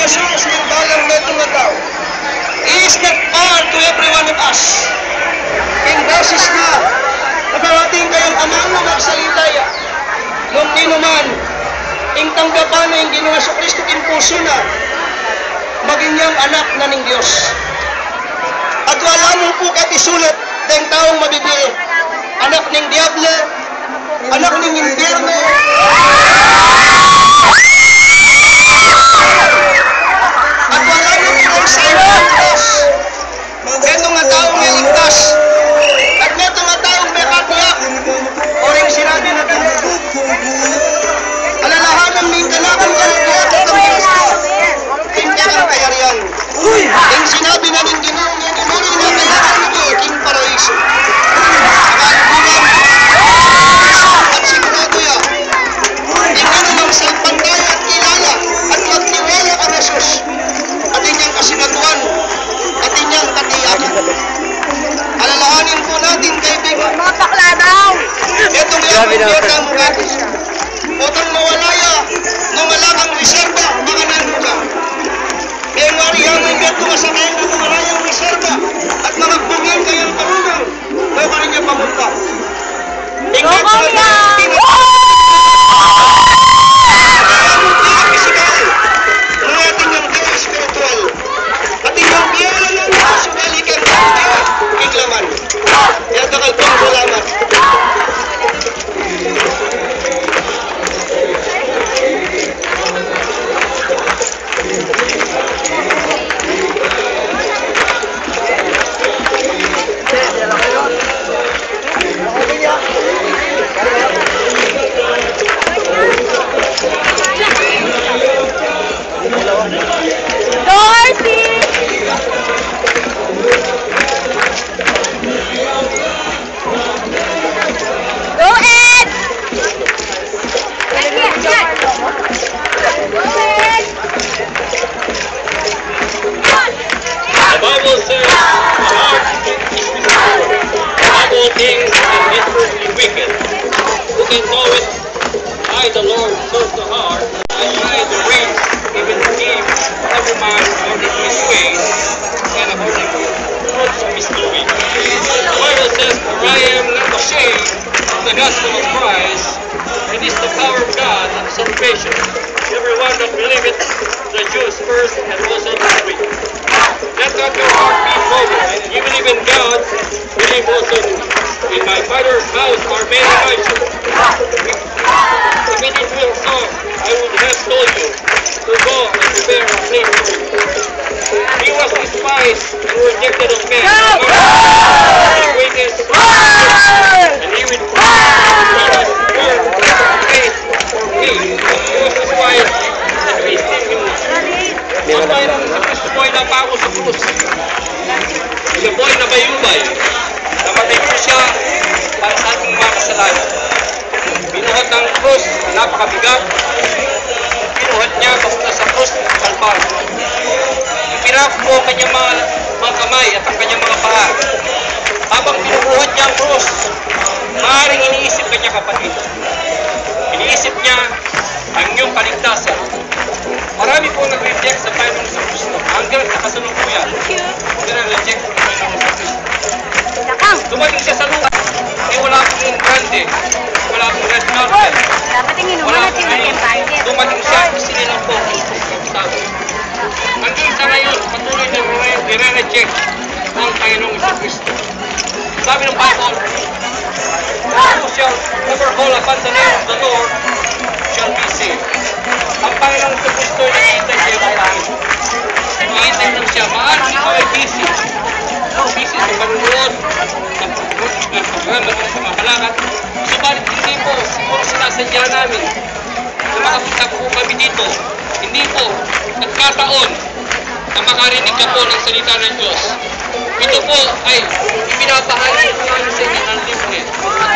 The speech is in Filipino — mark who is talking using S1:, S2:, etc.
S1: Jesus ng balang na tumataw. He is not far to every one of us. King beses na nagarating kayong amang magsalitaya. Nung tinuman, ing tanggapan na yung Ginoong Jesucristo king puso na maging niyang anak na ng Diyos. At wala mo po kat isulat ng taong mabibili. Anak ng Diablo, anak ng Impierno, at wala mo po sa ibang Diyos. Ito nga taong may ligtas. At ito nga taong may katiyak. O rin sinabi na ganito. Alalahanan may kalakan ka ng kaya at ang Kristo. Hindi ang kayariyan. Ang sinabi na ng Ginoong yan, inunin na kailangan nito, king paraiso. At sigurado yan, tingnan lang sa pantay at kilala at magtiwala ka na Sus. At inyang kasinatuan at inyang katiyakan. Alalahanin po natin, kaibigan.
S2: Mga bakla daw!
S1: Itong yung piyata mo natin. Utang mawalaya, numalakang reserva, makanan mo ka. Kaya nga riyang ang gato masakay na numalayang reserva at mga bungin kayang karunang, kaya ka rin niya pamunta. Ingkat sa spiritual at inyong biyala ng sumalikan ng iglaman. Kaya takal pong salamat.
S3: The Lord knows the heart, I try to reach, even to give every man according to his ways, and according to his doing. The Bible says, for I am not ashamed of the gospel of Christ, it is the power of God and salvation. Everyone that believeth, the Jews first, and also the Greek. Let not your heart be troubled. You believe in God, believe also in me. In my Father's house are many mansions. If it were so, I would have told you to go and prepare a place for you. He was despised and rejected of men. He waited and he would face for me. He was despised and we esteemed him not. Ang Panginoon sa Kristo po ay napako sa krus. Siya po ay nabayubay. Namatay po siya para sa ating mga kasalanan. Binuhat ng krus na napakabigat. Binuhat niya papunta sa krus ng Kalbaryo. Ipirap po ang kanyang mga kamay at ang kanyang mga paa. Habang binubuhat niya ang krus, maaaring iniisip kanya kapatid. Iniisip niya ang iyong kaligtasan. Marami po nag-reject sa Panginoon sa Kristo. Hanggang sa kasalukuyan, nire-reject sa Panginoon sa Kristo. Dumating siya sa lupa, wala pong grande, wala pong red carpet, wala pong ayun. Dumating siya, sinilang po sabi. Hanggang sa ngayon, patuloy na nire-reject ang Panginoon sa Kristo. Sabi ng Bible, who shall ever call upon the name of the Lord shall be saved. Ang Panginoon sa Kristo ay nakihintay siya ng langit. Nakihintay lang siya. Maaaring ikaw ay busy. Busy sa panunood, sa programa ng sa mga halakat. Subalit hindi po, siguro sinasadya namin na makapunta po kami dito. Hindi po, nagkataon na makarinig ka po ng salita ng Diyos. Ito po ay ipinapahali ko namin sa inyo ng libre at